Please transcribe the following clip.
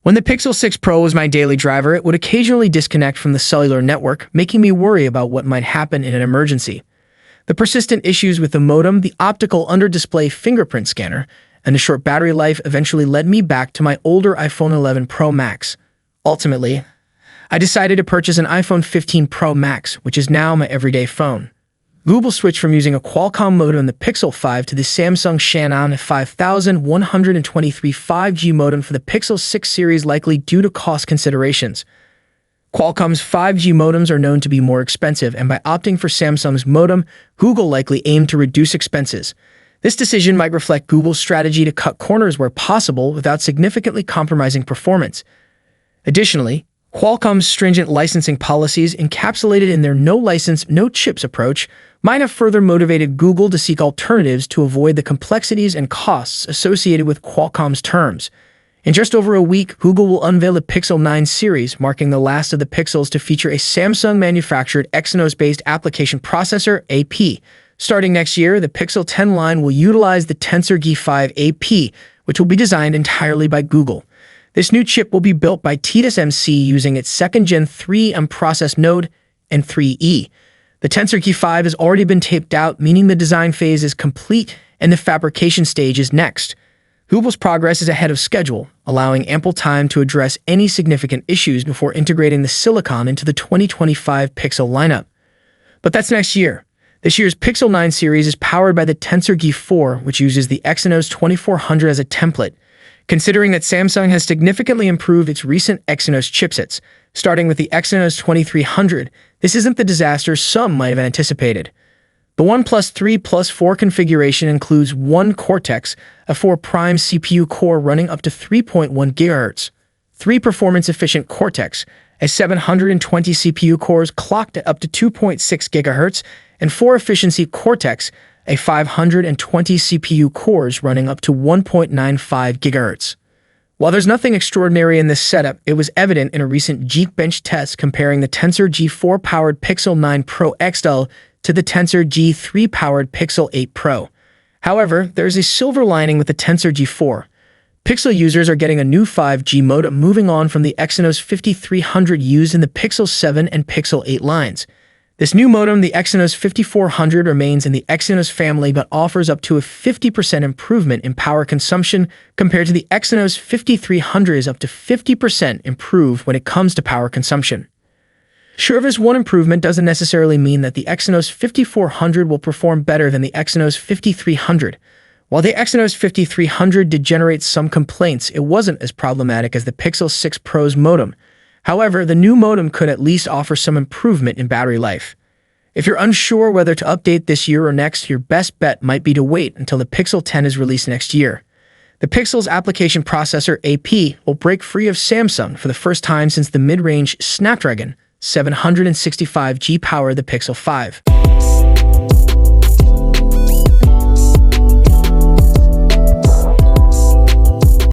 When the Pixel 6 Pro was my daily driver, it would occasionally disconnect from the cellular network, making me worry about what might happen in an emergency. The persistent issues with the modem, the optical under-display fingerprint scanner, and the short battery life eventually led me back to my older iPhone 11 Pro Max. Ultimately, I decided to purchase an iPhone 15 Pro Max, which is now my everyday phone. Google switched from using a Qualcomm modem in the Pixel 5 to the Samsung Shannon 5123 5G modem for the Pixel 6 series, likely due to cost considerations. Qualcomm's 5G modems are known to be more expensive, and by opting for Samsung's modem, Google likely aimed to reduce expenses. This decision might reflect Google's strategy to cut corners where possible without significantly compromising performance. Additionally, Qualcomm's stringent licensing policies, encapsulated in their no-license, no-chips approach, might have further motivated Google to seek alternatives to avoid the complexities and costs associated with Qualcomm's terms. In just over a week, Google will unveil the Pixel 9 series, marking the last of the Pixels to feature a Samsung-manufactured Exynos-based application processor, AP. Starting next year, the Pixel 10 line will utilize the Tensor G5 AP, which will be designed entirely by Google. This new chip will be built by TSMC using its second-gen 3M process node and 3E. The Tensor G5 has already been taped out, meaning the design phase is complete and the fabrication stage is next. Google's progress is ahead of schedule, allowing ample time to address any significant issues before integrating the silicon into the 2025 Pixel lineup. But that's next year. This year's Pixel 9 series is powered by the Tensor G4, which uses the Exynos 2400 as a template. Considering that Samsung has significantly improved its recent Exynos chipsets, starting with the Exynos 2300, this isn't the disaster some might have anticipated. The OnePlus 3 Plus 4 configuration includes one Cortex, a 4 Prime CPU core running up to 3.1 GHz, 3 performance-efficient Cortex, a 720 CPU cores clocked at up to 2.6 GHz, and 4 efficiency Cortex, a 520 CPU cores running up to 1.95 GHz. While there's nothing extraordinary in this setup, it was evident in a recent Geekbench test comparing the Tensor G4-powered Pixel 9 Pro XL to the Tensor G3-powered Pixel 8 Pro. However, there's a silver lining with the Tensor G4. Pixel users are getting a new 5G modem, moving on from the Exynos 5300 used in the Pixel 7 and Pixel 8 lines. This new modem, the Exynos 5400, remains in the Exynos family but offers up to a 50% improvement in power consumption compared to the Exynos 5300 is up to 50% improved when it comes to power consumption. Sure, this one improvement doesn't necessarily mean that the Exynos 5400 will perform better than the Exynos 5300. While the Exynos 5300 did generate some complaints, it wasn't as problematic as the Pixel 6 Pro's modem. However, the new modem could at least offer some improvement in battery life. If you're unsure whether to update this year or next, your best bet might be to wait until the Pixel 10 is released next year. The Pixel's application processor, AP, will break free of Samsung for the first time since the mid-range Snapdragon 765G powered the Pixel 5.